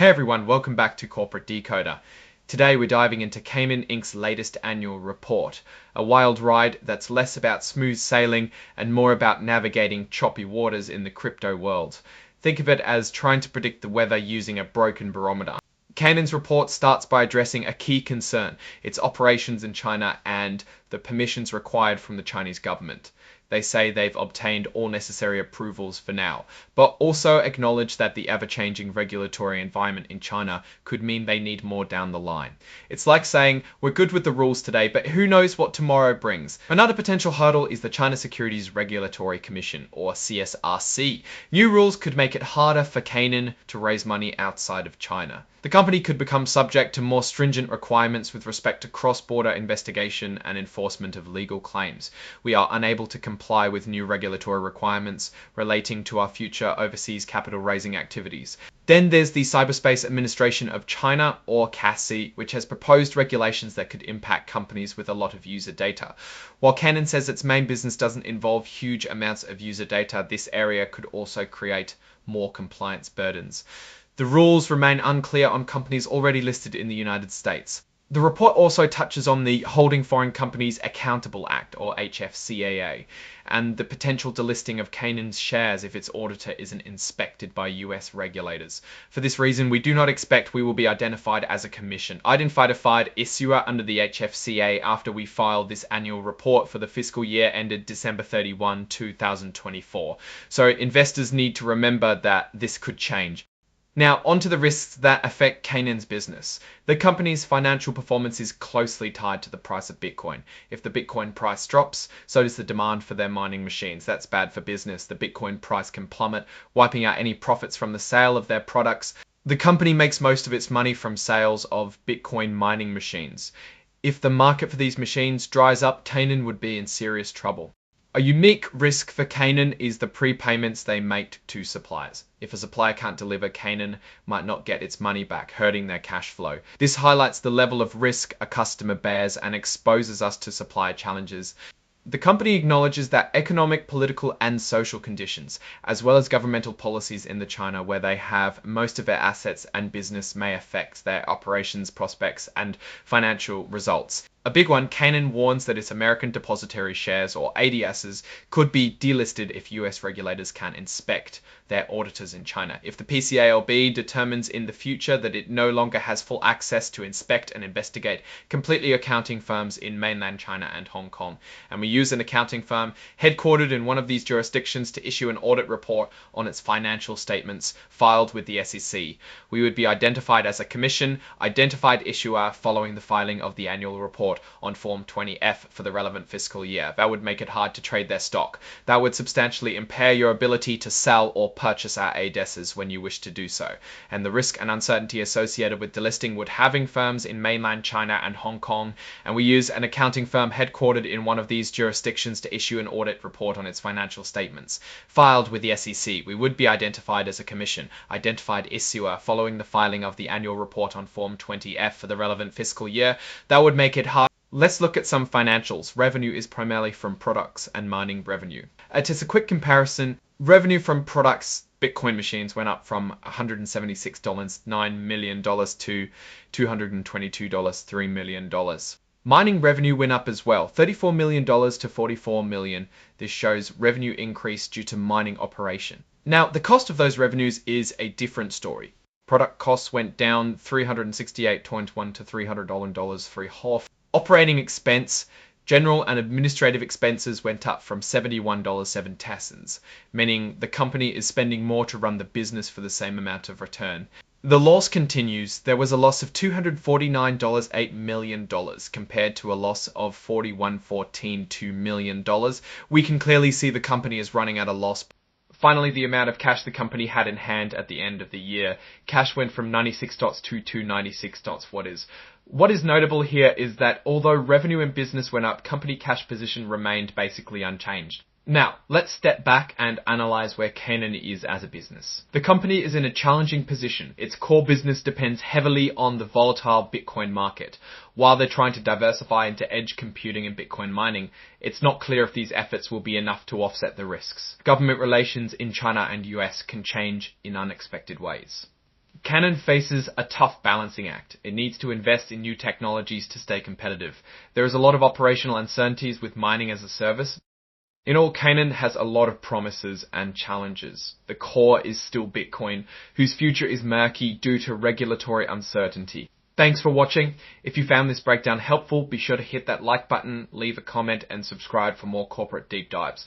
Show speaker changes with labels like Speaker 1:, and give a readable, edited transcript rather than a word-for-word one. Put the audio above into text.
Speaker 1: Hey everyone, welcome back to Corporate Decoder. Today we're diving into Canaan Inc's latest annual report, a wild ride that's less about smooth sailing and more about navigating choppy waters in the crypto world. Think of it as trying to predict the weather using a broken barometer. Canaan's report starts by addressing a key concern, its operations in China and the permissions required from the Chinese government. They say they've obtained all necessary approvals for now, but also acknowledge that the ever-changing regulatory environment in China could mean they need more down the line. It's like saying, we're good with the rules today, but who knows what tomorrow brings? Another potential hurdle is the China Securities Regulatory Commission, or CSRC. New rules could make it harder for Canaan to raise money outside of China. The company could become subject to more stringent requirements with respect to cross-border investigation and enforcement of legal claims. We are unable to comply with new regulatory requirements relating to our future overseas capital raising activities. Then there's the Cyberspace Administration of China, or CACI, which has proposed regulations that could impact companies with a lot of user data. While Canaan says its main business doesn't involve huge amounts of user data, this area could also create more compliance burdens. The rules remain unclear on companies already listed in the United States. The report also touches on the Holding Foreign Companies Accountable Act, or HFCAA, and the potential delisting of Canaan's shares if its auditor isn't inspected by US regulators. For this reason, we do not expect we will be identified as a commission. Identified issuer under the HFCA after we file this annual report for the fiscal year ended December 31, 2024. So investors need to remember that this could change. Now, onto the risks that affect Canaan's business. The company's financial performance is closely tied to the price of Bitcoin. If the Bitcoin price drops, so does the demand for their mining machines. That's bad for business. The Bitcoin price can plummet, wiping out any profits from the sale of their products. The company makes most of its money from sales of Bitcoin mining machines. If the market for these machines dries up, Canaan would be in serious trouble. A unique risk for Canaan is the prepayments they make to suppliers. If a supplier can't deliver, Canaan might not get its money back, hurting their cash flow. This highlights the level of risk a customer bears and exposes us to supplier challenges. The company acknowledges that economic, political, and social conditions, as well as governmental policies in China where they have most of their assets and business may affect their operations, prospects, and financial results. A big one, Canaan warns that its American Depository Shares, or ADSs, could be delisted if US regulators can inspect their auditors in China. If the PCAOB determines in the future that it no longer has full access to inspect and investigate completely accounting firms in mainland China and Hong Kong, and we use an accounting firm headquartered in one of these jurisdictions to issue an audit report on its financial statements filed with the SEC, we would be identified as a commission, identified issuer following the filing of the annual report on Form 20F for the relevant fiscal year. That would make it hard to trade their stock. That would substantially impair your ability to sell or purchase our ADSs when you wish to do so. And the risk and uncertainty associated with delisting would having firms in mainland China and Hong Kong, and we use an accounting firm headquartered in one of these jurisdictions to issue an audit report on its financial statements. Filed with the SEC, we would be identified as a commission, identified issuer following the filing of the annual report on Form 20F for the relevant fiscal year. That would make it hard. Let's look at some financials. Revenue is primarily from products and mining revenue. Just a quick comparison. Revenue from products, Bitcoin machines, went up from $176.9 million to $222.3 million. Mining revenue went up as well, $34 million to $44 million. This shows revenue increase due to mining operation. Now, the cost of those revenues is a different story. Product costs went down $368.1 to $300 for a half. Operating expense, general and administrative expenses went up from $71.07, meaning the company is spending more to run the business for the same amount of return. The loss continues. There was a loss of $249.8 million compared to a loss of $41.14 million. We can clearly see the company is running at a loss. Finally, the amount of cash the company had in hand at the end of the year. Cash went from 96 dots to 296 dots. What is notable here is that although revenue and business went up, company cash position remained basically unchanged. Now, let's step back and analyze where Canaan is as a business. The company is in a challenging position. Its core business depends heavily on the volatile Bitcoin market. While they're trying to diversify into edge computing and Bitcoin mining, it's not clear if these efforts will be enough to offset the risks. Government relations in China and US can change in unexpected ways. Canaan faces a tough balancing act. It needs to invest in new technologies to stay competitive. There is a lot of operational uncertainties with mining as a service. In all, Canaan has a lot of promises and challenges. The core is still Bitcoin, whose future is murky due to regulatory uncertainty. Thanks for watching. If you found this breakdown helpful, be sure to hit that like button, leave a comment, and subscribe for more corporate deep dives.